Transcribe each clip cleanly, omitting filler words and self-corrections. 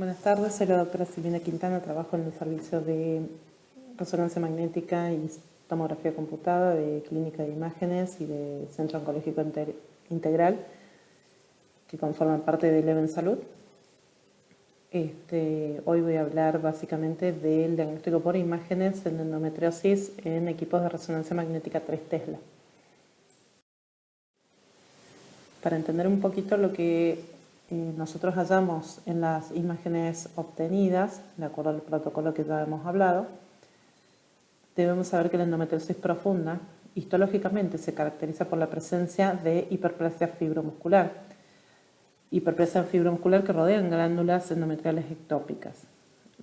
Buenas tardes, soy la doctora Silvina Quintana, trabajo en el servicio de resonancia magnética y tomografía computada de Clínica de Imágenes y de Centro Oncológico Integral, que conforman parte de Leven Salud. Hoy voy a hablar básicamente del diagnóstico por imágenes en endometriosis en equipos de resonancia magnética 3 Tesla. Para entender un poquito lo que nosotros hallamos en las imágenes obtenidas, de acuerdo al protocolo que ya hemos hablado, debemos saber que la endometriosis profunda histológicamente se caracteriza por la presencia de hiperplasia fibromuscular que rodean glándulas endometriales ectópicas.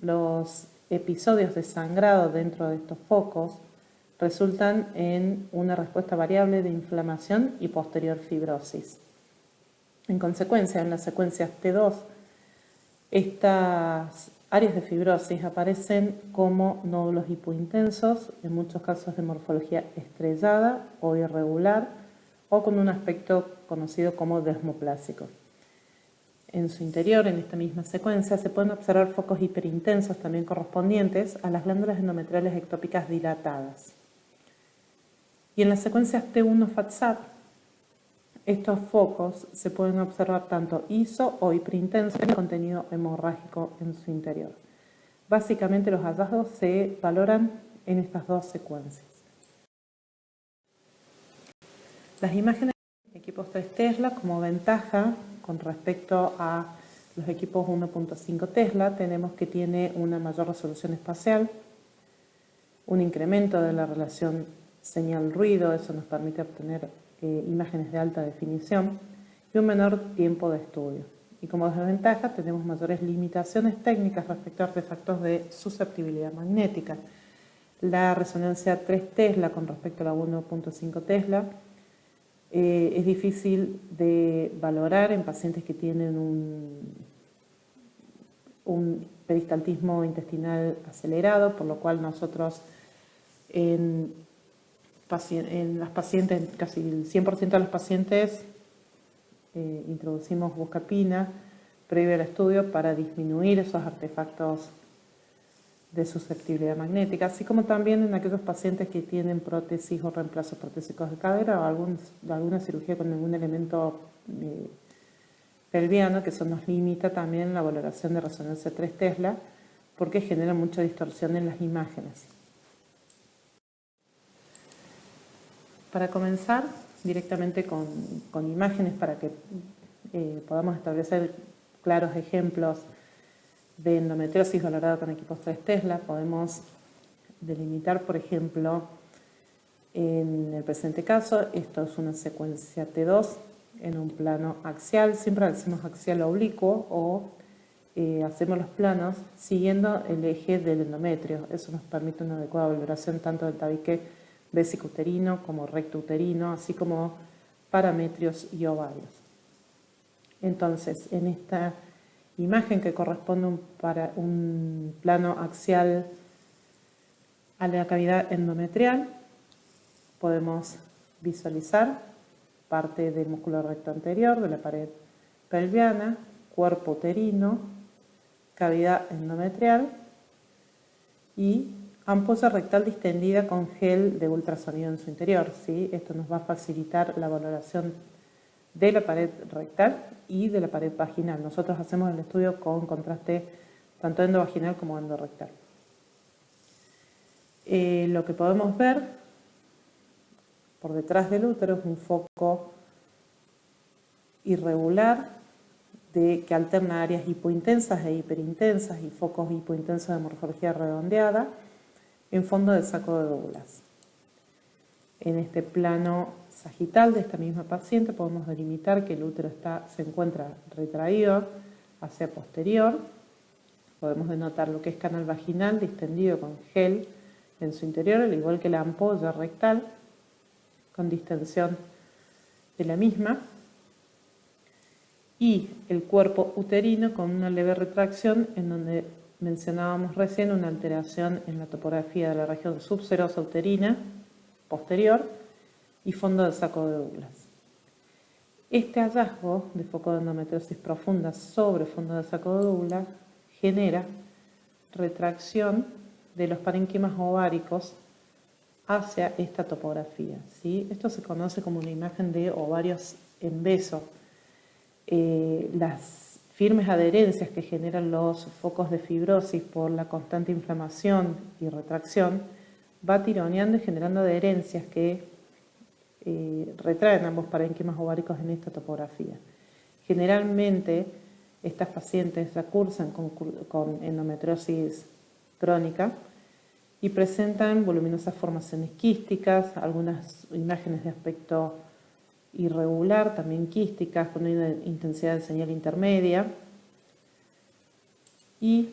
Los episodios de sangrado dentro de estos focos resultan en una respuesta variable de inflamación y posterior fibrosis. En consecuencia, en las secuencias T2, estas áreas de fibrosis aparecen como nódulos hipointensos, en muchos casos de morfología estrellada o irregular, o con un aspecto conocido como desmoplásico. En su interior, en esta misma secuencia, se pueden observar focos hiperintensos también correspondientes a las glándulas endometriales ectópicas dilatadas. Y en las secuencias T1-FATSAT, estos focos se pueden observar tanto iso o hiperintenso en contenido hemorrágico en su interior. Básicamente los hallazgos se valoran en estas dos secuencias. Las imágenes de equipos 3 Tesla, como ventaja con respecto a los equipos 1.5 Tesla, tenemos que tiene una mayor resolución espacial, un incremento de la relación señal-ruido, eso nos permite obtener imágenes de alta definición y un menor tiempo de estudio. Y como desventaja tenemos mayores limitaciones técnicas respecto a artefactos de susceptibilidad magnética. La resonancia 3 Tesla con respecto a la 1.5 Tesla es difícil de valorar en pacientes que tienen un peristaltismo intestinal acelerado, por lo cual nosotros en las pacientes, casi el 100% de los pacientes, introducimos buscapina previo al estudio para disminuir esos artefactos de susceptibilidad magnética, así como también en aquellos pacientes que tienen prótesis o reemplazos protésicos de cadera o alguna cirugía con algún elemento pelviano, que eso nos limita también la valoración de resonancia 3 Tesla porque genera mucha distorsión en las imágenes. Para comenzar directamente con imágenes para que podamos establecer claros ejemplos de endometriosis valorada con equipos 3 Tesla, podemos delimitar, por ejemplo, en el presente caso, esto es una secuencia T2 en un plano axial, siempre hacemos axial oblicuo o hacemos los planos siguiendo el eje del endometrio. Eso nos permite una adecuada valoración tanto del tabique vesicouterino como rectouterino, así como parametrios y ovarios. Entonces, en esta imagen que corresponde para un plano axial a la cavidad endometrial, podemos visualizar parte del músculo recto anterior, de la pared pelviana, cuerpo uterino, cavidad endometrial y ampolla rectal distendida con gel de ultrasonido en su interior, ¿sí? Esto nos va a facilitar la valoración de la pared rectal y de la pared vaginal. Nosotros hacemos el estudio con contraste tanto endovaginal como endorrectal. Lo que podemos ver por detrás del útero es un foco irregular que alterna áreas hipointensas e hiperintensas y focos hipointensos de morfología redondeada en fondo del saco de Douglas. En este plano sagital de esta misma paciente podemos delimitar que el útero se encuentra retraído hacia posterior. Podemos denotar lo que es canal vaginal distendido con gel en su interior, al igual que la ampolla rectal con distensión de la misma. Y el cuerpo uterino con una leve retracción en donde mencionábamos recién una alteración en la topografía de la región subserosa uterina posterior y fondo del saco de Douglas. Este hallazgo de foco de endometriosis profunda sobre fondo del saco de Douglas genera retracción de los parénquimas ováricos hacia esta topografía, ¿sí? Esto se conoce como una imagen de ovarios en beso. Las firmes adherencias que generan los focos de fibrosis por la constante inflamación y retracción va tironeando y generando adherencias que retraen ambos parénquimas ováricos en esta topografía. Generalmente estas pacientes la cursan con endometriosis crónica y presentan voluminosas formaciones quísticas, algunas imágenes de aspecto irregular, también quísticas, con una intensidad de señal intermedia, y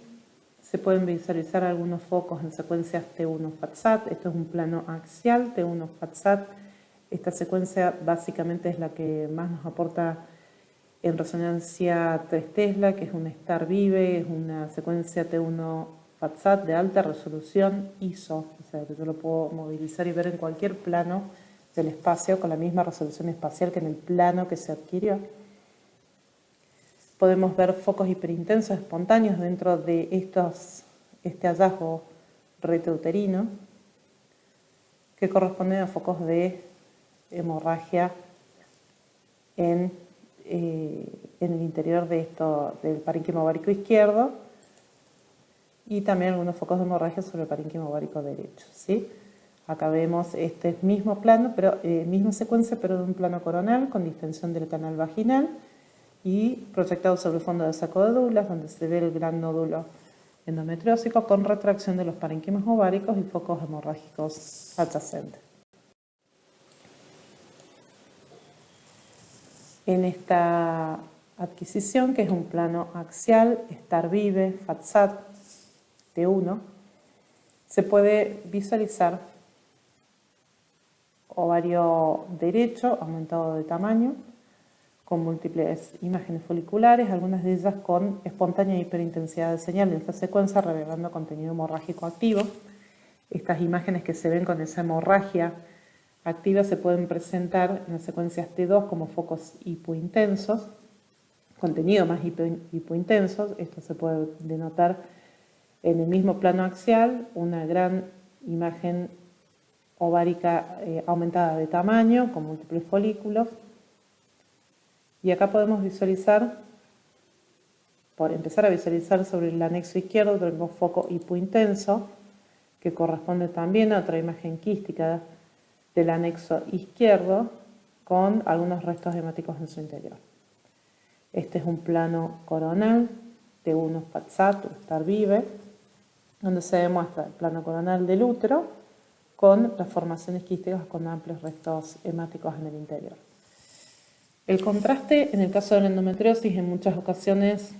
se pueden visualizar algunos focos en secuencias T1-FATSAT. Esto es un plano axial, T1-FATSAT. Esta secuencia básicamente es la que más nos aporta en resonancia 3 Tesla, que es un STAR Vive, es una secuencia T1-FATSAT de alta resolución ISO, o sea que yo lo puedo movilizar y ver en cualquier plano del espacio con la misma resolución espacial que en el plano que se adquirió. Podemos ver focos hiperintensos espontáneos dentro de este hallazgo retrouterino que corresponden a focos de hemorragia en el interior del parénquima ovárico izquierdo y también algunos focos de hemorragia sobre el parénquima ovárico derecho, ¿sí? Acá vemos este mismo plano, misma secuencia, pero de un plano coronal con distensión del canal vaginal y proyectado sobre el fondo del saco de Douglas, donde se ve el gran nódulo endometriósico con retracción de los parénquimas ováricos y focos hemorrágicos adyacentes. En esta adquisición, que es un plano axial, STAR Vive, FATSAT, T1, se puede visualizar ovario derecho aumentado de tamaño, con múltiples imágenes foliculares, algunas de ellas con espontánea hiperintensidad de señal en esta secuencia, revelando contenido hemorrágico activo. Estas imágenes que se ven con esa hemorragia activa se pueden presentar en las secuencias T2 como focos hipointensos, contenido más hipointensos. Esto se puede denotar en el mismo plano axial, una gran imagen ovárica aumentada de tamaño, con múltiples folículos. Y acá podemos visualizar, por empezar a visualizar sobre el anexo izquierdo, tenemos foco hipointenso, que corresponde también a otra imagen quística del anexo izquierdo, con algunos restos hemáticos en su interior. Este es un plano coronal, T1 FATSAT, STAR Vive, donde se demuestra el plano coronal del útero con las formaciones quísticas con amplios restos hemáticos en el interior. El contraste en el caso de la endometriosis en muchas ocasiones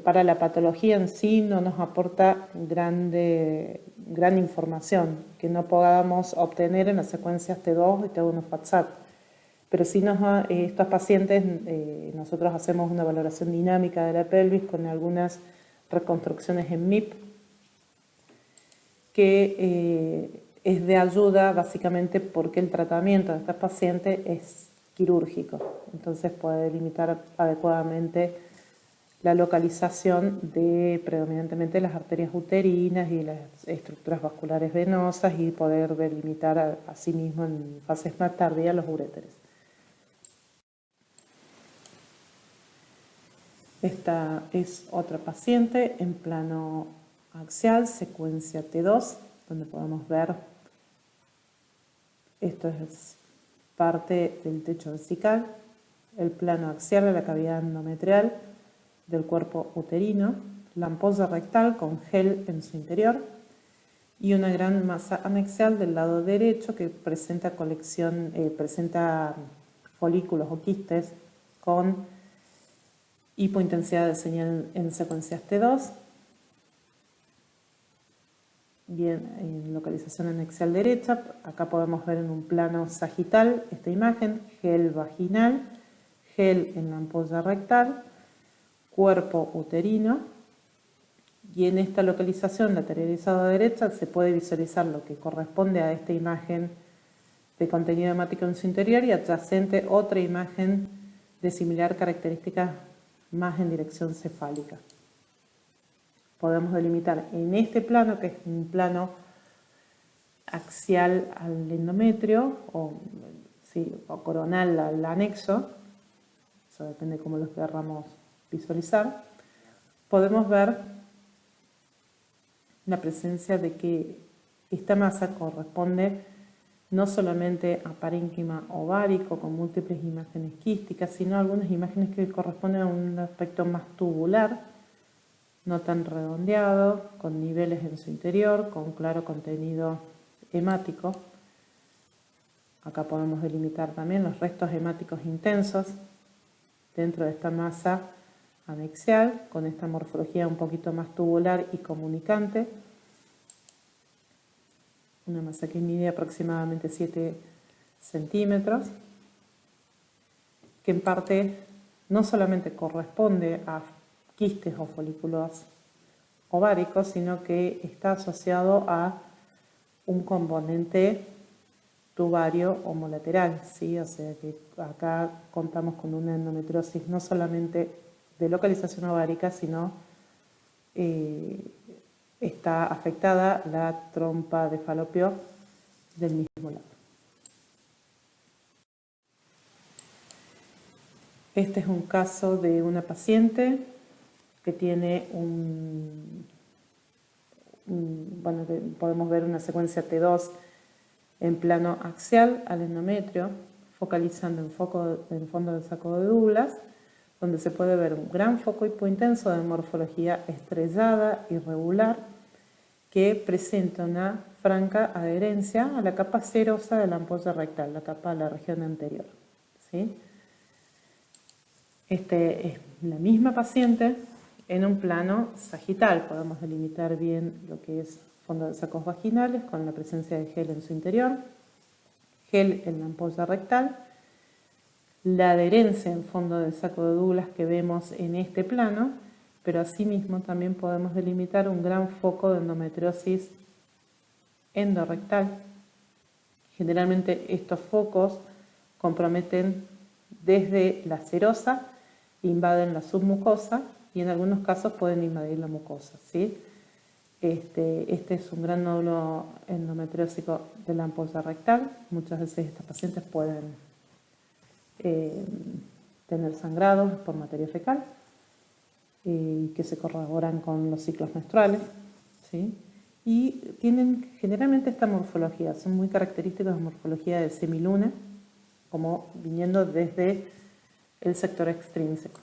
para la patología en sí no nos aporta gran información que no podamos obtener en las secuencias T2 y T1 FATSAT. Pero sí estos pacientes, nosotros hacemos una valoración dinámica de la pelvis con algunas reconstrucciones en MIP que es de ayuda básicamente porque el tratamiento de estas pacientes es quirúrgico, entonces puede delimitar adecuadamente la localización de predominantemente las arterias uterinas y las estructuras vasculares venosas y poder delimitar asimismo en fases más tardías los uréteres. Esta es otra paciente en plano axial, secuencia T2, donde podemos ver, esto es parte del techo vesical, el plano axial de la cavidad endometrial del cuerpo uterino, la ampolla rectal con gel en su interior y una gran masa anexial del lado derecho que presenta folículos o quistes con hipointensidad de señal en secuencias T2. Bien, en localización anexial derecha, acá podemos ver en un plano sagital esta imagen, gel vaginal, gel en la ampolla rectal, cuerpo uterino, y en esta localización lateralizada a derecha se puede visualizar lo que corresponde a esta imagen de contenido hemático en su interior y adyacente otra imagen de similar característica más en dirección cefálica. podemos delimitar en este plano, que es un plano axial al endometrio o coronal al anexo, eso depende de cómo los queramos visualizar, podemos ver la presencia de que esta masa corresponde no solamente a parénquima ovárico con múltiples imágenes quísticas, sino algunas imágenes que corresponden a un aspecto más tubular, no tan redondeado, con niveles en su interior, con claro contenido hemático. Acá podemos delimitar también los restos hemáticos intensos dentro de esta masa anexial, con esta morfología un poquito más tubular y comunicante. Una masa que mide aproximadamente 7 centímetros, que en parte no solamente corresponde a quistes o folículos ováricos, sino que está asociado a un componente tubario homolateral, ¿sí? O sea que acá contamos con una endometriosis no solamente de localización ovárica, sino está afectada la trompa de Falopio del mismo lado. Este es un caso de una paciente que tiene bueno, podemos ver una secuencia T2 en plano axial al endometrio, focalizando en fondo del saco de Douglas, donde se puede ver un gran foco hipointenso de morfología estrellada, irregular, que presenta una franca adherencia a la capa serosa de la ampolla rectal, la capa de la región anterior, ¿sí? Este es la misma paciente en un plano sagital. Podemos delimitar bien lo que es fondo de sacos vaginales con la presencia de gel en su interior, gel en la ampolla rectal, la adherencia en fondo del saco de Douglas que vemos en este plano, pero asimismo también podemos delimitar un gran foco de endometriosis endorrectal. Generalmente estos focos comprometen desde la serosa, invaden la submucosa y en algunos casos pueden invadir la mucosa, ¿sí? Este es un gran nódulo endometriósico de la ampolla rectal. Muchas veces estas pacientes pueden tener sangrados por materia fecal que se corroboran con los ciclos menstruales, ¿sí? Y tienen generalmente esta morfología, son muy característicos de morfología de semiluna, como viniendo desde el sector extrínseco.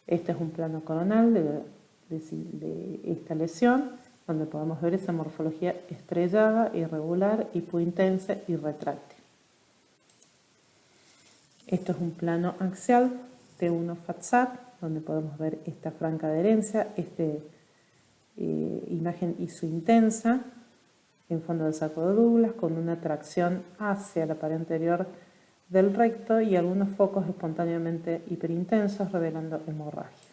Este es un plano coronal de esta lesión, donde podemos ver esa morfología estrellada, irregular, hipointensa y retráctil. Esto es un plano axial de T1 FATSAT, donde podemos ver esta franca adherencia, imagen isointensa en fondo del saco de Douglas, con una tracción hacia la pared anterior del recto y algunos focos espontáneamente hiperintensos revelando hemorragia.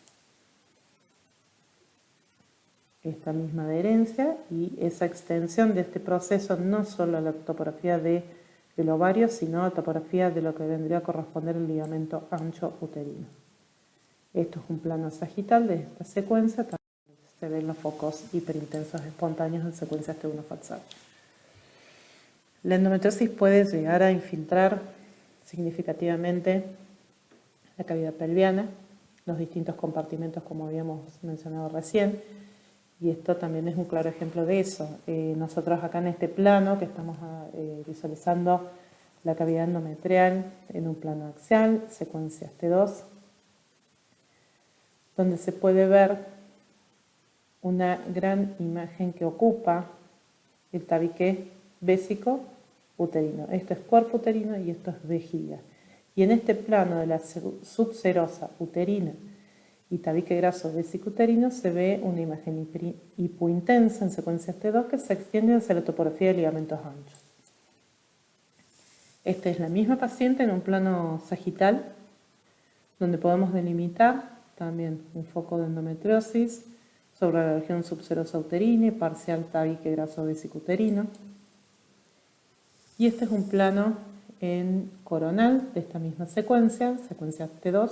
Esta misma adherencia y esa extensión de este proceso, no solo a la topografía del ovario, sino a la topografía de lo que vendría a corresponder el ligamento ancho uterino. Esto es un plano sagital de esta secuencia, también se ven los focos hiperintensos espontáneos en secuencias T1 FATSAT. La endometriosis puede llegar a infiltrar significativamente la cavidad pelviana, los distintos compartimentos como habíamos mencionado recién, y esto también es un claro ejemplo de eso. Nosotros acá en este plano que estamos visualizando la cavidad endometrial en un plano axial, secuencias T2, donde se puede ver una gran imagen que ocupa el tabique vésico uterino. Esto es cuerpo uterino y esto es vejiga. Y en este plano de la subserosa uterina y tabique graso vesicuterino se ve una imagen hipointensa en secuencias T2 que se extiende hacia la topografía de ligamentos anchos. Esta es la misma paciente en un plano sagital, donde podemos delimitar también un foco de endometriosis sobre la región subserosa uterina y parcial tabique graso vesicuterino. Y este es un plano en coronal de esta misma secuencia, secuencia T2,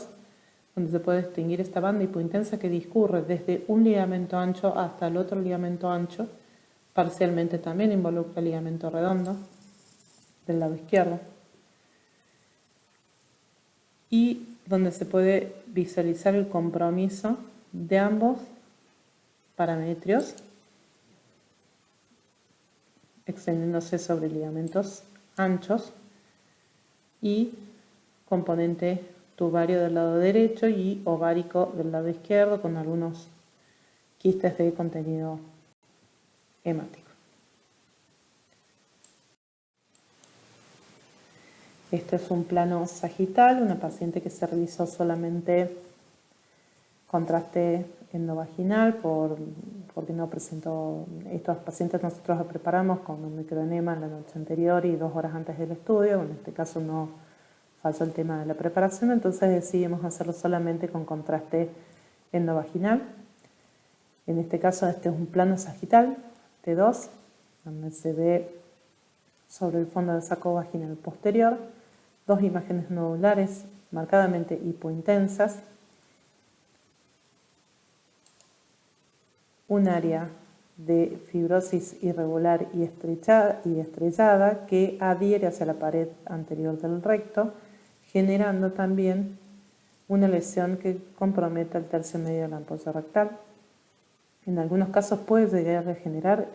donde se puede distinguir esta banda hipointensa que discurre desde un ligamento ancho hasta el otro ligamento ancho, parcialmente también involucra el ligamento redondo del lado izquierdo, y donde se puede visualizar el compromiso de ambos parametrios extendiéndose sobre ligamentos anchos y componente tubario del lado derecho y ovárico del lado izquierdo con algunos quistes de contenido hemático. Este es un plano sagital, una paciente que se realizó solamente contraste endovaginal porque no presentó. Estos pacientes nosotros los preparamos con un microenema la noche anterior y 2 horas antes del estudio. En este caso no faltó el tema de la preparación, entonces decidimos hacerlo solamente con contraste endovaginal. En este caso este es un plano sagital T2, donde se ve sobre el fondo del saco vaginal posterior 2 imágenes nodulares marcadamente hipointensas, un área de fibrosis irregular y estrellada que adhiere hacia la pared anterior del recto, generando también una lesión que comprometa el tercio medio de la ampolla rectal. En algunos casos puede llegar a generar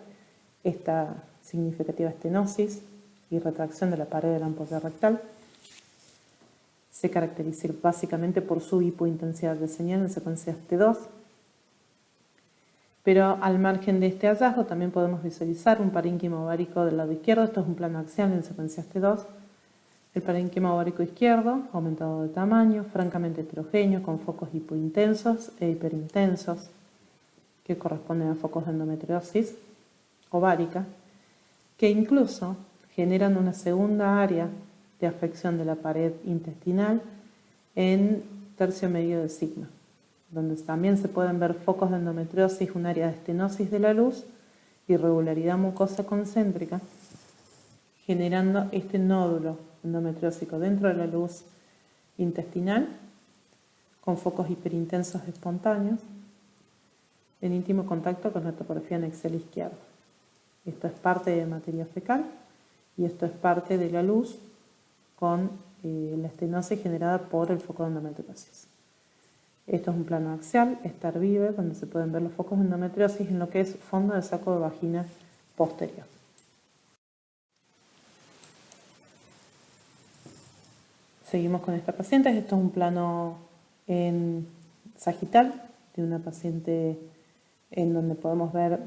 esta significativa estenosis y retracción de la pared de la ampolla rectal. Se caracteriza básicamente por su hipointensidad de señal en secuencias T2. Pero al margen de este hallazgo también podemos visualizar un parénquima ovárico del lado izquierdo. Esto es un plano axial en secuencias T2. El parénquima ovárico izquierdo, aumentado de tamaño, francamente heterogéneo, con focos hipointensos e hiperintensos, que corresponden a focos de endometriosis ovárica, que incluso generan una segunda área de afección de la pared intestinal en tercio medio de sigma, donde también se pueden ver focos de endometriosis, un área de estenosis de la luz, irregularidad mucosa concéntrica, generando este nódulo endometriósico dentro de la luz intestinal, con focos hiperintensos espontáneos, en íntimo contacto con la topografía en Excel izquierdo. Esto es parte de materia fecal y esto es parte de la luz con la estenosis generada por el foco de endometriosis. Esto es un plano axial, estar vive, donde se pueden ver los focos de endometriosis en lo que es fondo de saco de vagina posterior. Seguimos con esta paciente. Esto es un plano en sagital de una paciente en donde podemos ver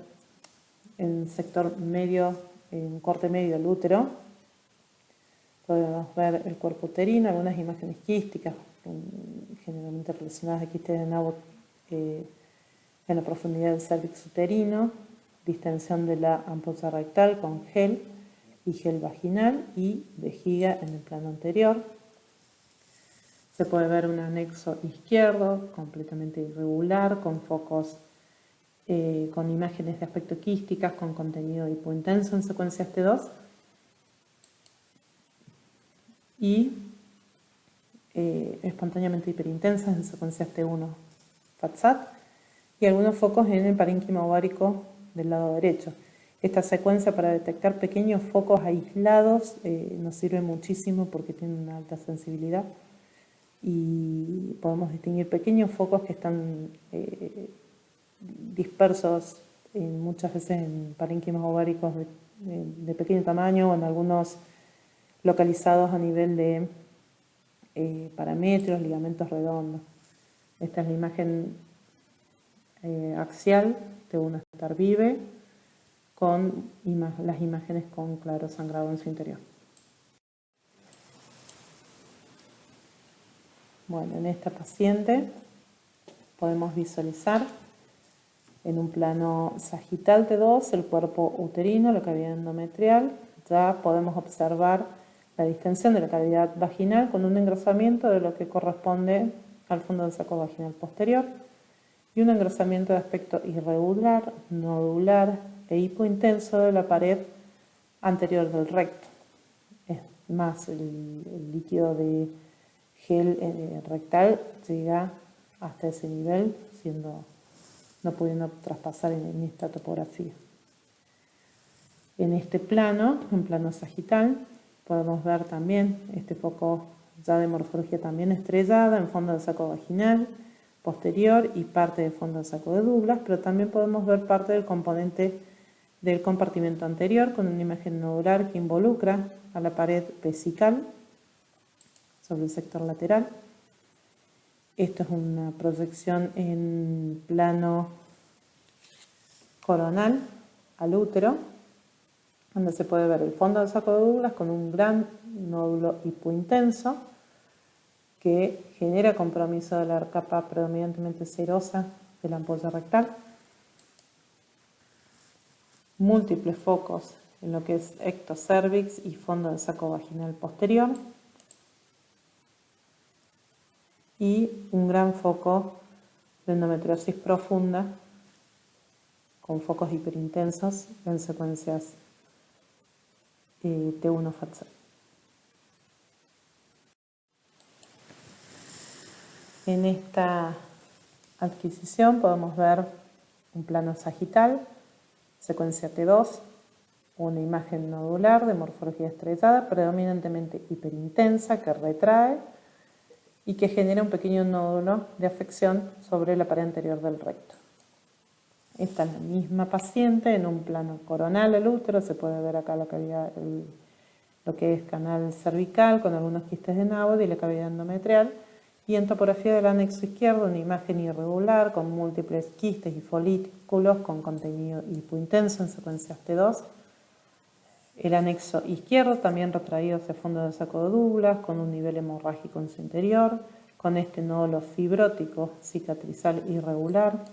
en sector medio, en corte medio del útero. Podemos ver el cuerpo uterino, algunas imágenes quísticas, generalmente relacionadas a quistes de nabo en la profundidad del cérvix uterino, distensión de la ampolla rectal con gel y gel vaginal y vejiga en el plano anterior. Se puede ver un anexo izquierdo completamente irregular, con focos, con imágenes de aspecto quísticas, con contenido hipointenso en secuencias T2 y espontáneamente hiperintensas en secuencias T1 FATSAT y algunos focos en el parénquima ovárico del lado derecho. Esta secuencia para detectar pequeños focos aislados nos sirve muchísimo porque tiene una alta sensibilidad y podemos distinguir pequeños focos que están dispersos muchas veces en parénquimas ováricos de pequeño tamaño o en algunos localizados a nivel de parametros, ligamentos redondos. Esta es la imagen axial de una estar vive con las imágenes con claro sangrado en su interior. Bueno, en esta paciente podemos visualizar en un plano sagital T2 el cuerpo uterino, la cavidad endometrial. Ya podemos observar la distensión de la cavidad vaginal con un engrosamiento de lo que corresponde al fondo del saco vaginal posterior y un engrosamiento de aspecto irregular, nodular e hipointenso de la pared anterior del recto. Es más el líquido de gel rectal llega hasta ese nivel, no pudiendo traspasar en esta topografía. En este plano, en plano sagital, podemos ver también este foco ya de morfología también estrellada en fondo del saco vaginal posterior y parte del fondo del saco de Douglas, pero también podemos ver parte del componente del compartimento anterior con una imagen nodular que involucra a la pared vesical sobre el sector lateral. Esto es una proyección en plano coronal al útero, donde se puede ver el fondo del saco de Douglas con un gran nódulo hipointenso que genera compromiso de la capa predominantemente serosa de la ampolla rectal. Múltiples focos en lo que es ectocervix y fondo del saco vaginal posterior. Y un gran foco de endometriosis profunda con focos hiperintensos en secuencias T1 FATSAT. En esta adquisición podemos ver un plano sagital, secuencia T2, una imagen nodular de morfología estrellada, predominantemente hiperintensa, que retrae y que genera un pequeño nódulo de afección sobre la pared anterior del recto. Esta es la misma paciente en un plano coronal al útero, se puede ver acá la cavidad, lo que es canal cervical con algunos quistes de Naud y la cavidad endometrial. Y en topografía del anexo izquierdo, una imagen irregular con múltiples quistes y folículos con contenido hipointenso en secuencias T2. El anexo izquierdo también retraído hacia el fondo del saco de Douglas, con un nivel hemorrágico en su interior, con este nódulo fibrótico cicatrizal irregular.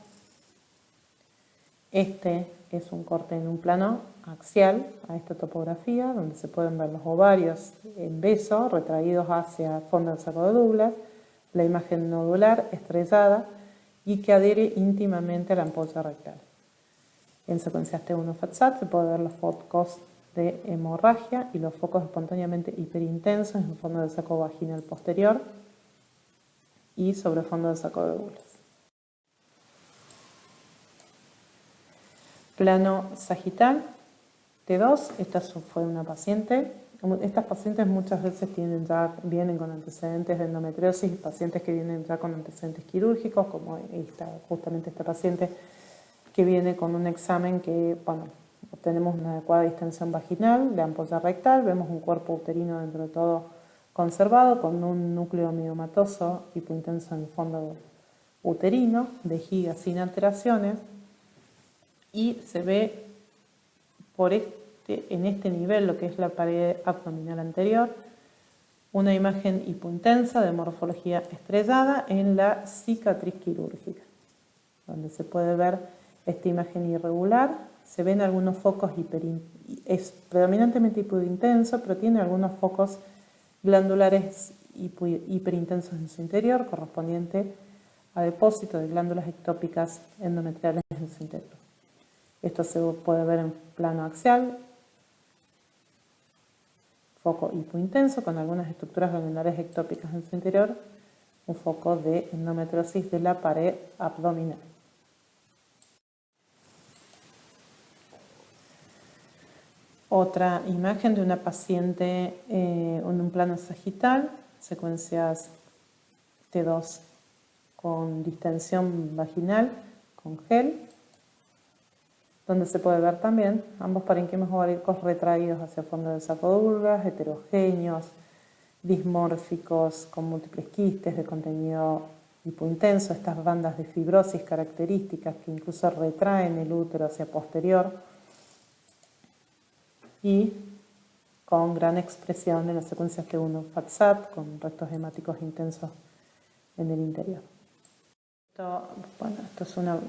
Este es un corte en un plano axial a esta topografía, donde se pueden ver los ovarios en beso retraídos hacia el fondo del saco de Douglas, la imagen nodular estrellada y que adhiere íntimamente a la ampolla rectal. En secuencias T1 FATSAT se puede ver los focos de hemorragia y los focos espontáneamente hiperintensos en el fondo del saco vaginal posterior y sobre el fondo del saco de Douglas. Plano sagital T2, esta fue una paciente. Estas pacientes muchas veces vienen con antecedentes de endometriosis, pacientes que vienen ya con antecedentes quirúrgicos, como justamente esta paciente que viene con un examen que, obtenemos una adecuada distensión vaginal, de ampolla rectal, vemos un cuerpo uterino dentro de todo conservado, con un núcleo miomatoso hipointenso en el fondo uterino, vejiga sin alteraciones, y se ve en este nivel, lo que es la pared abdominal anterior, una imagen hipointensa de morfología estrellada en la cicatriz quirúrgica, donde se puede ver esta imagen irregular. Se ven algunos focos, es predominantemente hiperintenso, pero tiene algunos focos glandulares hiperintensos en su interior, correspondiente a depósito de glándulas ectópicas endometriales en su interior. Esto se puede ver en plano axial, foco hipointenso con algunas estructuras glandulares ectópicas en su interior, un foco de endometriosis de la pared abdominal. Otra imagen de una paciente en un plano sagital, secuencias T2 con distensión vaginal, con gel, donde se puede ver también ambos parenquimos ováricos retraídos hacia el fondo del saco de Douglas, heterogéneos, dismórficos, con múltiples quistes de contenido hipointenso, estas bandas de fibrosis características que incluso retraen el útero hacia posterior y con gran expresión en las secuencias T1 FATSAT, con restos hemáticos intensos en el interior. Esto es una...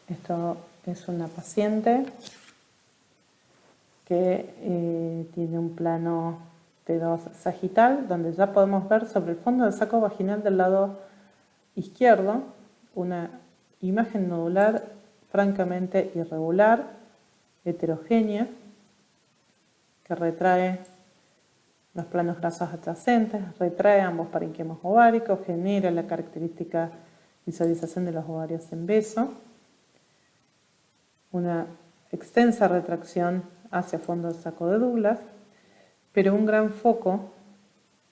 Esto es una paciente que tiene un plano T2 sagital, donde ya podemos ver sobre el fondo del saco vaginal del lado izquierdo una imagen nodular francamente irregular, heterogénea, que retrae los planos grasos adyacentes, retrae ambos parenquimos ováricos, genera la característica visualización de los ovarios en beso, una extensa retracción hacia fondo del saco de Douglas, pero un gran foco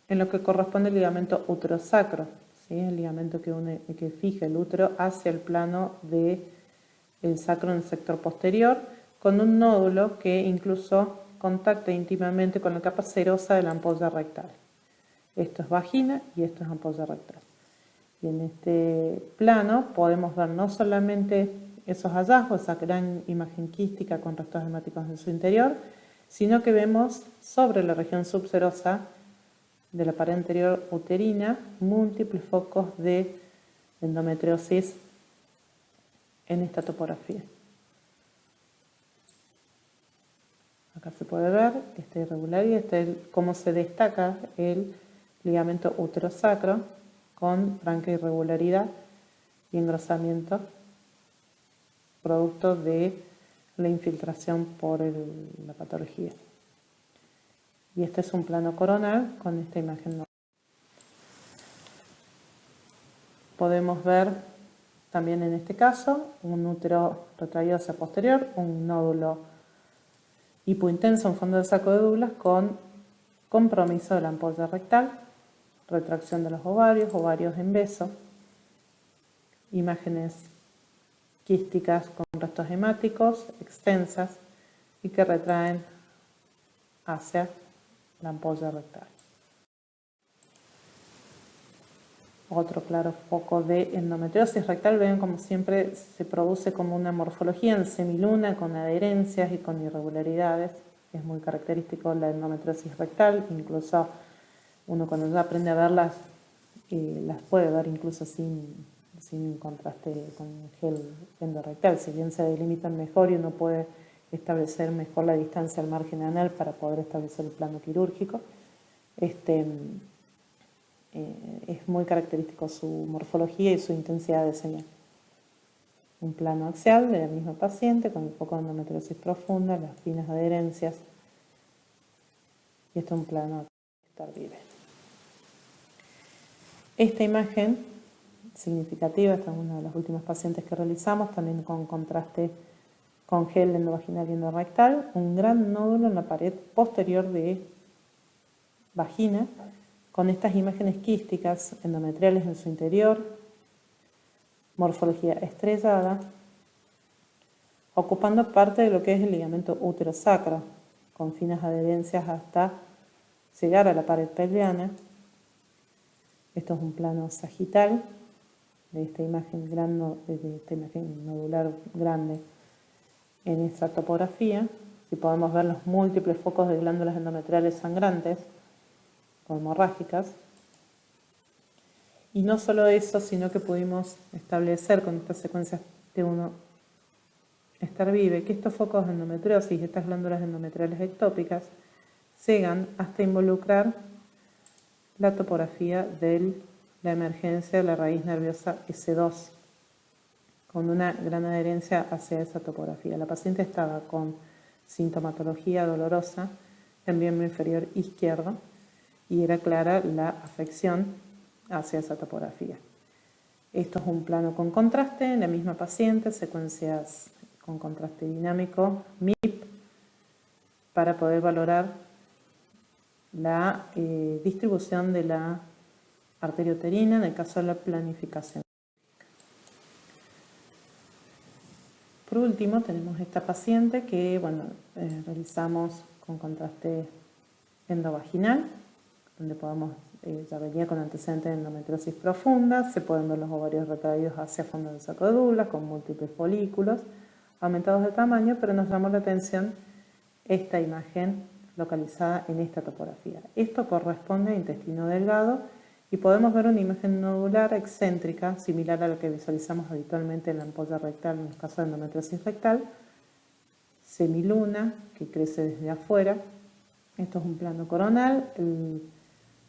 en lo que corresponde al ligamento útero-sacro, ¿sí? El ligamento que fija el útero hacia el plano del sacro en el sector posterior, con un nódulo que incluso contacta íntimamente con la capa serosa de la ampolla rectal. Esto es vagina y esto es ampolla rectal. Y en este plano podemos ver no solamente esos hallazgos, esa gran imagen quística con restos hemáticos en su interior, sino que vemos sobre la región subserosa de la pared anterior uterina múltiples focos de endometriosis en esta topografía. Acá se puede ver esta irregularidad, cómo se destaca el ligamento útero-sacro con franca irregularidad y engrosamiento producto de la infiltración por la patología. Y este es un plano coronal con esta imagen. Podemos ver también en este caso un útero retraído hacia posterior, un nódulo hipointenso en fondo del saco de Douglas con compromiso de la ampolla rectal, retracción de los ovarios en beso, imágenes quísticas con restos hemáticos extensas y que retraen hacia la ampolla rectal. Otro claro foco de endometriosis rectal. Ven como siempre se produce como una morfología en semiluna con adherencias y con irregularidades. Es muy característico la endometriosis rectal, incluso uno cuando ya aprende a verlas las puede ver incluso sin contraste con gel endorectal. Si bien se delimitan mejor y uno puede establecer mejor la distancia al margen anal para poder establecer el plano quirúrgico, es muy característico su morfología y su intensidad de señal. Un plano axial de la misma paciente con el foco de endometriosis profunda, las finas adherencias, y esto es un plano tardive. Esta imagen significativa, esta es una de las últimas pacientes que realizamos, también con contraste con gel endovaginal y endorectal, un gran nódulo en la pared posterior de vagina, con estas imágenes quísticas endometriales en su interior, morfología estrellada, ocupando parte de lo que es el ligamento útero-sacro, con finas adherencias hasta llegar a la pared pelviana. Esto es un plano sagital de esta imagen nodular grande en esta topografía, y podemos ver los múltiples focos de glándulas endometriales sangrantes o hemorrágicas. Y no solo eso, sino que pudimos establecer con estas secuencias T1 estar vive que estos focos de endometriosis y estas glándulas endometriales ectópicas llegan hasta involucrar la topografía de la emergencia de la raíz nerviosa S2, con una gran adherencia hacia esa topografía. La paciente estaba con sintomatología dolorosa en miembro inferior izquierdo y era clara la afección hacia esa topografía. Esto es un plano con contraste en la misma paciente, secuencias con contraste dinámico, MIP, para poder valorar la distribución de la arteria uterina en el caso de la planificación. Por último, tenemos esta paciente que realizamos con contraste endovaginal, donde ya venía con antecedentes de endometriosis profunda, se pueden ver los ovarios retraídos hacia fondo del saco de Douglas con múltiples folículos aumentados de tamaño, pero nos llamó la atención esta imagen localizada en esta topografía. Esto corresponde a intestino delgado y podemos ver una imagen nodular excéntrica, similar a la que visualizamos habitualmente en la ampolla rectal en el caso de endometriosis rectal, semiluna que crece desde afuera. Esto es un plano coronal,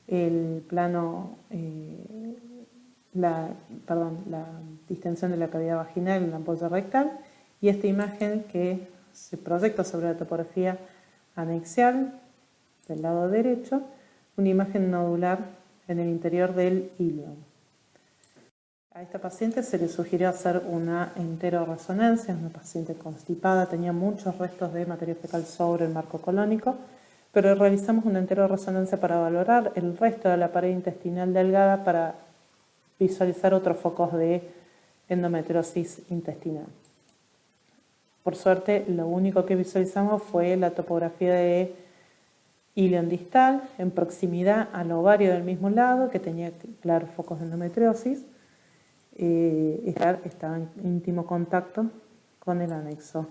el plano, la distensión de la cavidad vaginal en la ampolla rectal, y esta imagen que se proyecta sobre la topografía anexial del lado derecho, una imagen nodular en el interior del ilion. A esta paciente se le sugirió hacer una enteroresonancia, una paciente constipada, tenía muchos restos de materia fecal sobre el marco colónico, pero realizamos una enteroresonancia para valorar el resto de la pared intestinal delgada para visualizar otros focos de endometriosis intestinal. Por suerte, lo único que visualizamos fue la topografía de ilion distal en proximidad al ovario del mismo lado, que tenía claros focos de endometriosis. Estaba en íntimo contacto con el anexo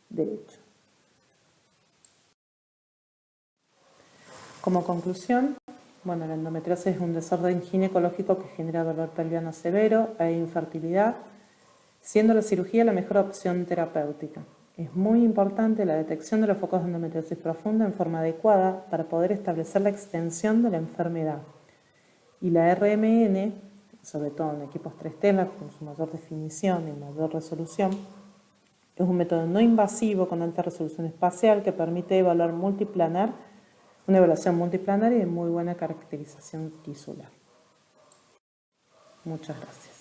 derecho. Como conclusión, la endometriosis es un desorden ginecológico que genera dolor pelviano severo e infertilidad, siendo la cirugía la mejor opción terapéutica. Es muy importante la detección de los focos de endometriosis profunda en forma adecuada para poder establecer la extensión de la enfermedad. Y la RMN, sobre todo en equipos 3 telas, con su mayor definición y mayor resolución, es un método no invasivo con alta resolución espacial que permite evaluar multiplanar, una evaluación multiplanar y de muy buena caracterización tisular. Muchas gracias.